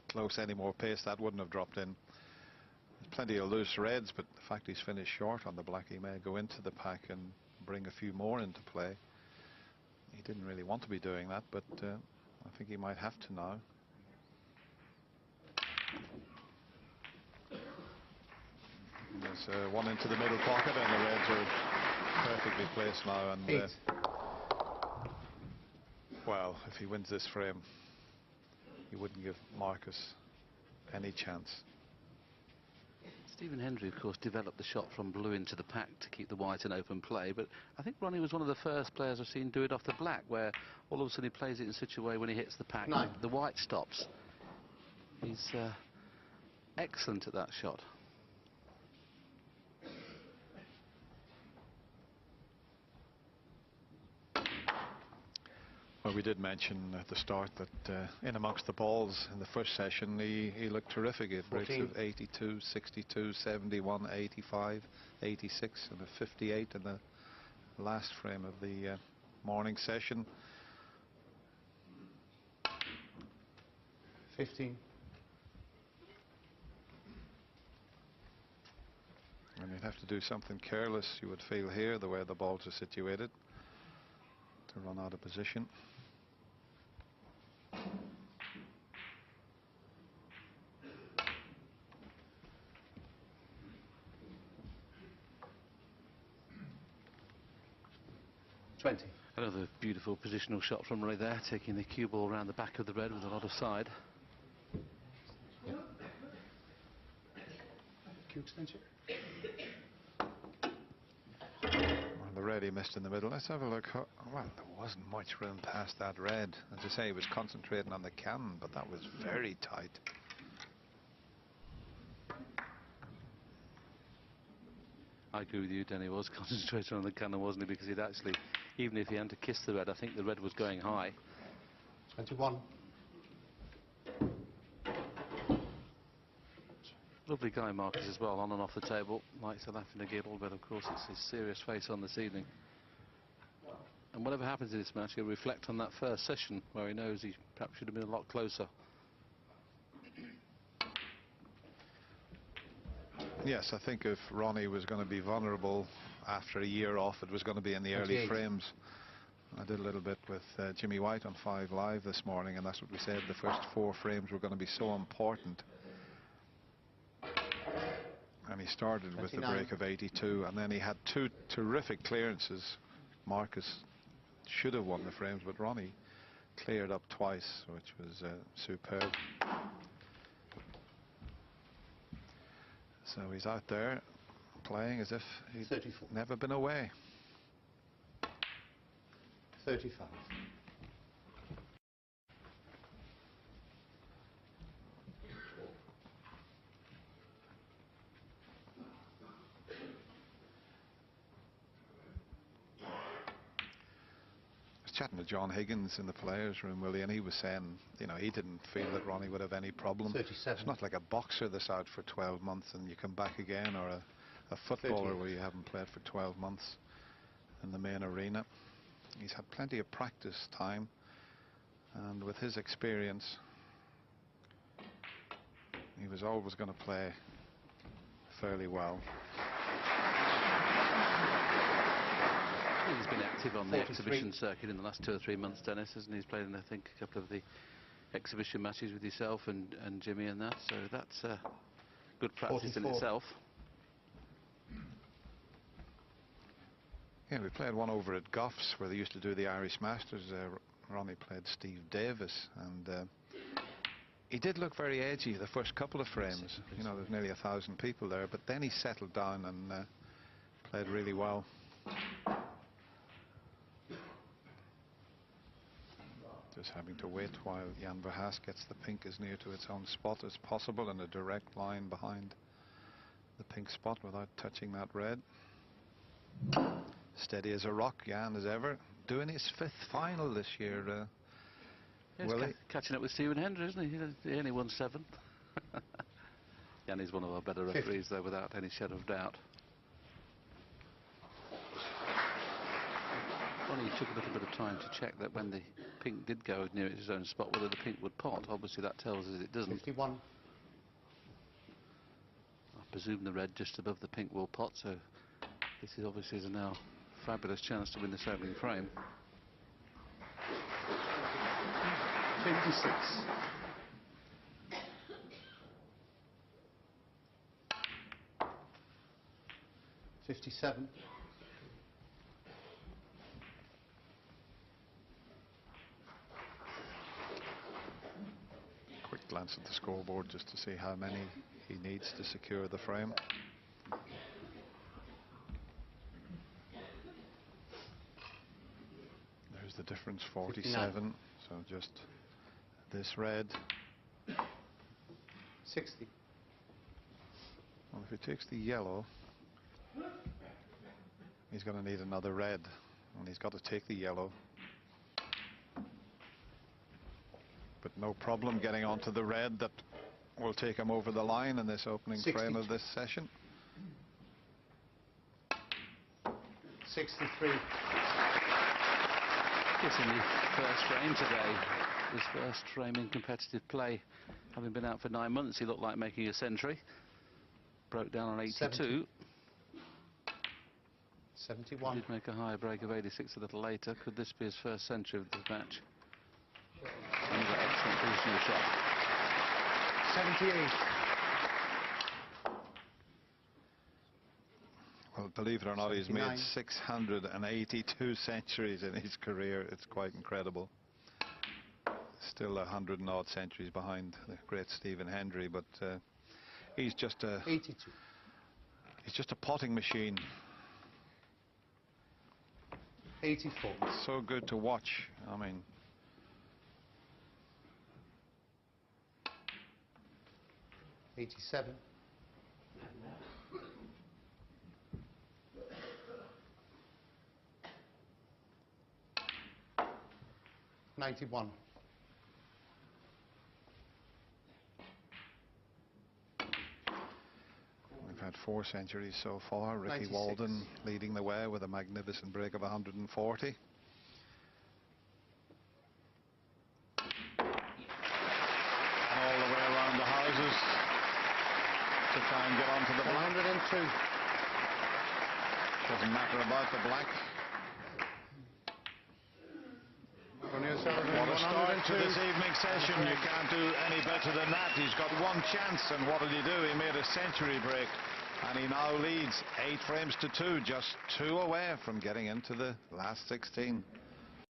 close any more pace, that wouldn't have dropped in. There's plenty of loose reds, but the fact he's finished short on the black, he may go into the pack and bring a few more into play. He didn't really want to be doing that, but I think he might have to now. There's one into the middle pocket, and the reds are perfectly placed now. And well, if he wins this frame, he wouldn't give Marcus any chance. Stephen Hendry, of course, developed the shot from blue into the pack to keep the white in open play, but I think Ronnie was one of the first players I've seen do it off the black, where all of a sudden he plays it in such a way when he hits the pack, the white stops. He's excellent at that shot. Well, we did mention at the start that in amongst the balls in the first session, he looked terrific at breaks of 82, 62, 71, 85, 86 and a 58 in the last frame of the morning session. 15. And you'd have to do something careless, you would feel here, the way the balls are situated, to run out of position. Another beautiful positional shot from Ronnie there, taking the cue ball around the back of the red with a lot of side. Yeah. Cue extension. Well, the red he missed in the middle. Let's have a look. Well, there wasn't much room past that red. As I say, he was concentrating on the cannon, but that was very tight. I agree with you, Denny was concentrating on the cannon, wasn't he? Because he'd actually, even if he hadn't to kiss the red, I think the red was going high. 21. Lovely guy, Marcus, as well, on and off the table. Likes to laugh in a giggle, but of course it's his serious face on this evening. And whatever happens in this match, he'll reflect on that first session where he knows he perhaps should have been a lot closer. Yes, I think if Ronnie was going to be vulnerable after a year off, it was going to be in the early frames. I did a little bit with Jimmy White on 5 Live this morning, and that's what we said. The first 4 frames were going to be so important. And he started 29. With the break of 82, and then he had 2 terrific clearances. Marcus should have won the frames, but Ronnie cleared up twice, which was superb. So he's out there playing as if he'd 34. Never been away. 35. I was chatting to John Higgins in the players' room, Willie, and he was saying, you know, he didn't feel that Ronnie would have any problem. 37. It's not like a boxer that's out for 12 months and you come back again, or a footballer 38. Where you haven't played for 12 months in the main arena. He's had plenty of practice time, and with his experience, he was always going to play fairly well. He's been active on the exhibition circuit in the last 2 or 3 months, Dennis, hasn't he? He's played in, I think, a couple of the exhibition matches with yourself and Jimmy and that, so that's good practice 44. In itself. Yeah, we played one over at Goffs where they used to do the Irish Masters. Ronnie played Steve Davis, and he did look very edgy the first couple of frames. You know, there's nearly 1,000 people there, but then he settled down and played really well. Just having to wait while Jan Verhaas gets the pink as near to its own spot as possible in a direct line behind the pink spot without touching that red. Steady as a rock, Jan, as ever. Doing his 5th final this year, Willie. Catching up with Stephen Hendry, isn't he? He only won 7. Jan is one of our better referees, though, without any shadow of doubt. Ronnie took a little bit of time to check that when the pink did go near its own spot, whether the pink would pot. Obviously that tells us it doesn't. 51. I presume the red just above the pink will pot, so this is obviously a now fabulous chance to win this opening frame. 56. $57. Quick glance at the scoreboard just to see how many he needs to secure the frame. There's the difference, 47. 59. So just this red. 60. Well, if he takes the yellow, he's going to need another red, and he's got to take the yellow. But no problem getting onto the red that will take him over the line in this opening 62. frame of this session. 63. Yes, in the first frame today, his first frame in competitive play, having been out for 9 months, he looked like making a century. Broke down on 82. 70. 71. Did make a higher break of 86 a little later. Could this be his first century of the match? And he's got excellent position of shot. 78. Well, believe it or not, he's made 79. 682 centuries in his career. It's quite incredible. Still 100 and odd centuries behind the great Stephen Hendry, but he's just a 82. he's just a potting machine. 84. So good to watch. I mean, 87. 91. we've had 4 centuries so far. Ricky 96. Walden leading the way with a magnificent break of 140. All the way around the houses to try and get onto the black. 102. Doesn't matter about the black. O Sallivan, What a start to 102. this evening session. You can't do any better than that. He's got one chance, and what did he do? He made a century break, and he now leads 8 frames to 2, just 2 away from getting into the last 16.